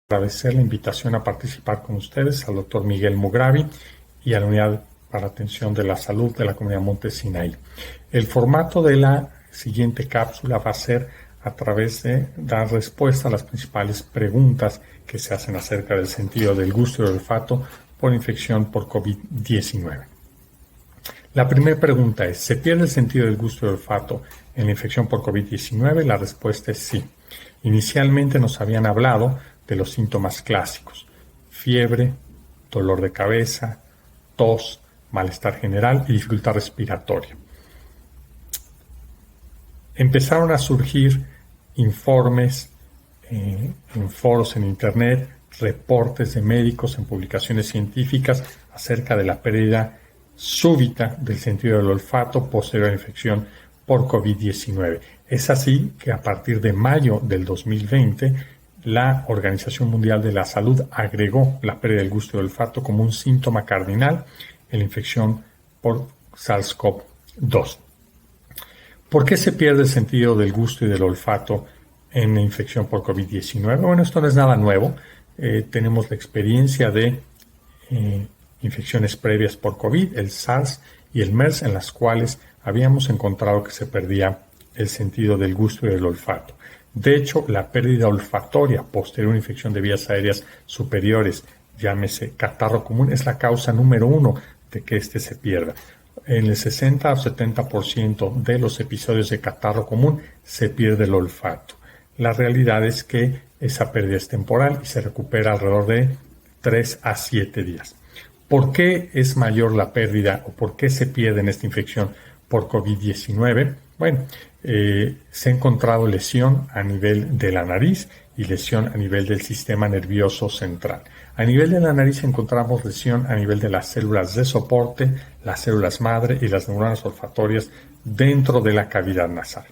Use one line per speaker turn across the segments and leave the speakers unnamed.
Agradecer la invitación a participar con ustedes al doctor Miguel Mugravi y a la Unidad para Atención de la Salud de la Comunidad Monte Sinaí. El formato de la siguiente cápsula va a ser a través de dar respuesta a las principales preguntas que se hacen acerca del sentido del gusto y el olfato por infección por COVID-19. La primera pregunta es, ¿se pierde el sentido del gusto y el olfato en la infección por COVID-19? La respuesta es sí. Inicialmente nos habían hablado de los síntomas clásicos: fiebre, dolor de cabeza, tos, malestar general y dificultad respiratoria. Empezaron a surgir informes en foros en internet, reportes de médicos en publicaciones científicas acerca de la pérdida súbita del sentido del olfato posterior a la infección por COVID-19. Es así que a partir de mayo del 2020, la Organización Mundial de la Salud agregó la pérdida del gusto y del olfato como un síntoma cardinal en la infección por SARS-CoV-2. ¿Por qué se pierde el sentido del gusto y del olfato en la infección por COVID-19? Bueno, esto no es nada nuevo. Tenemos la experiencia de infecciones previas por COVID, el SARS y el MERS, en las cuales habíamos encontrado que se perdía el sentido del gusto y del olfato. De hecho, la pérdida olfatoria posterior a una infección de vías aéreas superiores, llámese catarro común, es la causa número 1 de que este se pierda. En el 60 o 70% de los episodios de catarro común se pierde el olfato. La realidad es que esa pérdida es temporal y se recupera alrededor de 3 a 7 días. ¿Por qué es mayor la pérdida o por qué se pierde en esta infección por COVID-19? Bueno, se ha encontrado lesión a nivel de la nariz y lesión a nivel del sistema nervioso central. A nivel de la nariz encontramos lesión a nivel de las células de soporte, las células madre y las neuronas olfatorias dentro de la cavidad nasal.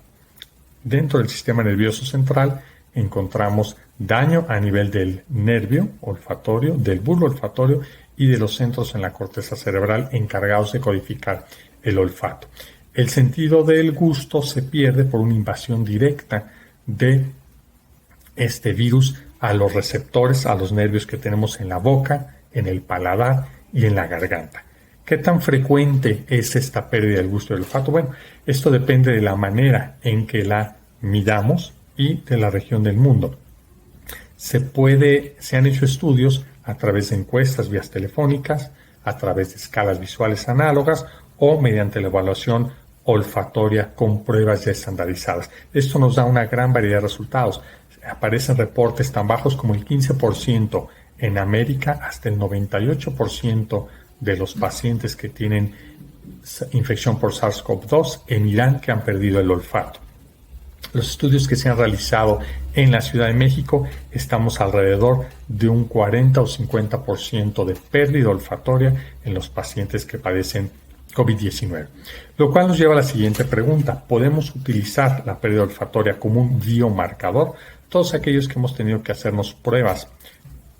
Dentro del sistema nervioso central encontramos daño a nivel del nervio olfatorio, del bulbo olfatorio y de los centros en la corteza cerebral encargados de codificar el olfato. El sentido del gusto se pierde por una invasión directa de este virus a los receptores, a los nervios que tenemos en la boca, en el paladar y en la garganta. ¿Qué tan frecuente es esta pérdida del gusto y del olfato? Bueno, esto depende de la manera en que la midamos y de la región del mundo. Se han hecho estudios a través de encuestas vías telefónicas, a través de escalas visuales análogas o mediante la evaluación olfatoria con pruebas ya estandarizadas. Esto nos da una gran variedad de resultados. Aparecen reportes tan bajos como el 15% en América, hasta el 98% de los pacientes que tienen infección por SARS-CoV-2 en Irán que han perdido el olfato. Los estudios que se han realizado en la Ciudad de México, estamos alrededor de un 40 o 50% de pérdida olfatoria en los pacientes que padecen COVID-19. Lo cual nos lleva a la siguiente pregunta: ¿podemos utilizar la pérdida olfatoria como un biomarcador? Todos aquellos que hemos tenido que hacernos pruebas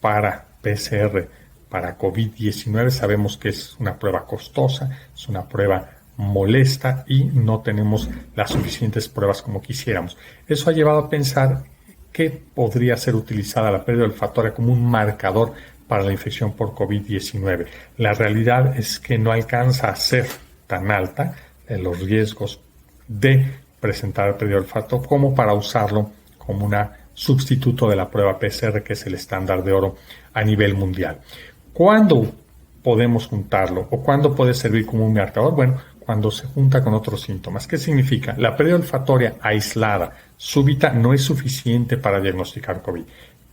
para PCR, para COVID-19, sabemos que es una prueba costosa, es una prueba molesta y no tenemos las suficientes pruebas como quisiéramos. Eso ha llevado a pensar que podría ser utilizada la pérdida olfatoria como un marcador para la infección por COVID-19. La realidad es que no alcanza a ser tan alta los riesgos de presentar pérdida de olfato como para usarlo como un sustituto de la prueba PCR, que es el estándar de oro a nivel mundial. ¿Cuándo podemos juntarlo o cuándo puede servir como un marcador? Bueno, cuando se junta con otros síntomas. ¿Qué significa? La pérdida olfatoria aislada, súbita, no es suficiente para diagnosticar COVID.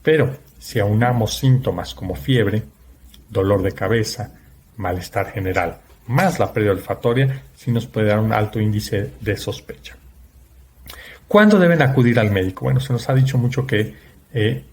Pero si aunamos síntomas como fiebre, dolor de cabeza, malestar general, más la pérdida olfatoria, sí nos puede dar un alto índice de sospecha. ¿Cuándo deben acudir al médico? Bueno, se nos ha dicho mucho que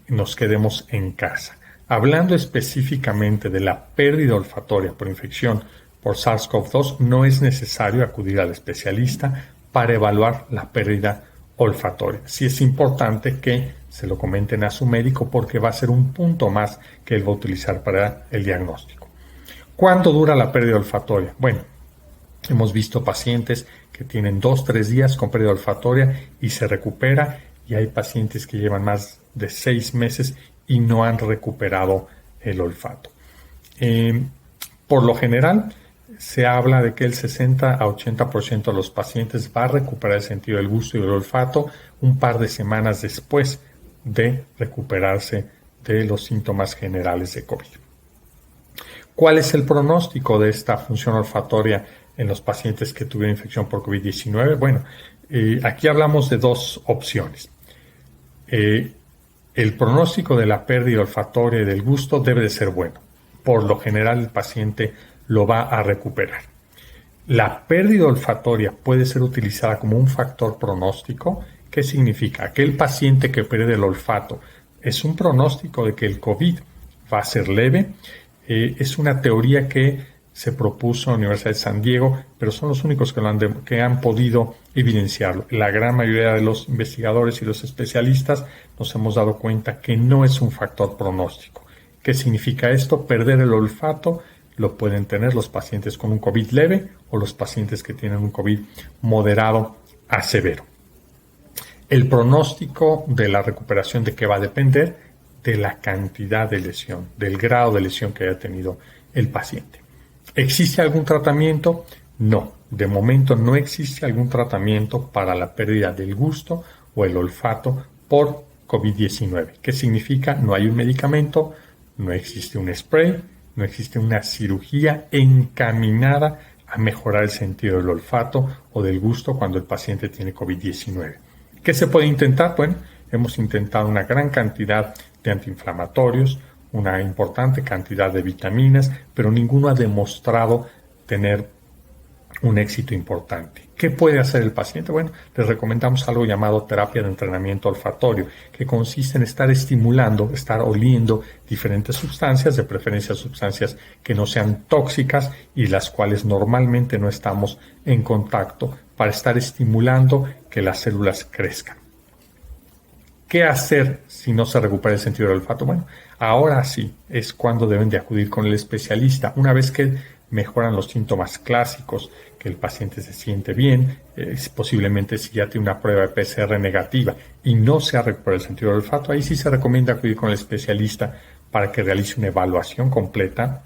nos quedemos en casa. Hablando específicamente de la pérdida olfatoria por infección por SARS-CoV-2, no es necesario acudir al especialista para evaluar la pérdida olfatoria. Sí es importante que se lo comenten a su médico porque va a ser un punto más que él va a utilizar para el diagnóstico. ¿Cuánto dura la pérdida olfatoria? Bueno, hemos visto pacientes que tienen 2-3 días con pérdida olfatoria y se recupera, y hay pacientes que llevan más de 6 meses y no han recuperado el olfato. Por lo general, se habla de que el 60 a 80% de los pacientes va a recuperar el sentido del gusto y del olfato un par de semanas después de recuperarse de los síntomas generales de COVID. ¿Cuál es el pronóstico de esta función olfatoria en los pacientes que tuvieron infección por COVID-19? Bueno, aquí hablamos de dos opciones. El pronóstico de la pérdida olfatoria y del gusto debe de ser bueno. Por lo general, el paciente lo va a recuperar. La pérdida olfatoria puede ser utilizada como un factor pronóstico. ¿Qué significa? Aquel paciente que pierde el olfato es un pronóstico de que el COVID va a ser leve. Es una teoría que se propuso en la Universidad de San Diego, pero son los únicos que han podido evidenciarlo. La gran mayoría de los investigadores y los especialistas nos hemos dado cuenta que no es un factor pronóstico. ¿Qué significa esto? Perder el olfato lo pueden tener los pacientes con un COVID leve o los pacientes que tienen un COVID moderado a severo. El pronóstico de la recuperación, ¿de qué va a depender? De la cantidad de lesión, del grado de lesión que haya tenido el paciente. ¿Existe algún tratamiento? No, de momento no existe algún tratamiento para la pérdida del gusto o el olfato por COVID-19. ¿Qué significa? No hay un medicamento, no existe un spray, no existe una cirugía encaminada a mejorar el sentido del olfato o del gusto cuando el paciente tiene COVID-19. ¿Qué se puede intentar? Bueno, hemos intentado una gran cantidad de antiinflamatorios, una importante cantidad de vitaminas, pero ninguno ha demostrado tener un éxito importante. ¿Qué puede hacer el paciente? Bueno, les recomendamos algo llamado terapia de entrenamiento olfatorio, que consiste en estar estimulando, estar oliendo diferentes sustancias, de preferencia sustancias que no sean tóxicas y las cuales normalmente no estamos en contacto, para estar estimulando que las células crezcan. ¿Qué hacer si no se recupera el sentido del olfato? Bueno, ahora sí es cuando deben de acudir con el especialista. Una vez que mejoran los síntomas clásicos, que el paciente se siente bien, posiblemente si ya tiene una prueba de PCR negativa y no se ha recuperado el sentido del olfato, ahí sí se recomienda acudir con el especialista para que realice una evaluación completa,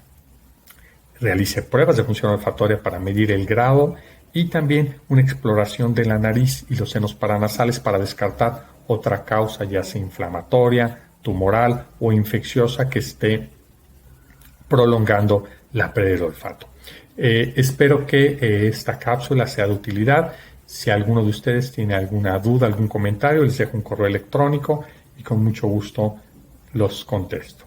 realice pruebas de función olfatoria para medir el grado y también una exploración de la nariz y los senos paranasales para descartar otra causa, ya sea inflamatoria, tumoral o infecciosa, que esté prolongando la pérdida del olfato. Espero que esta cápsula sea de utilidad. Si alguno de ustedes tiene alguna duda, algún comentario, les dejo un correo electrónico y con mucho gusto los contesto.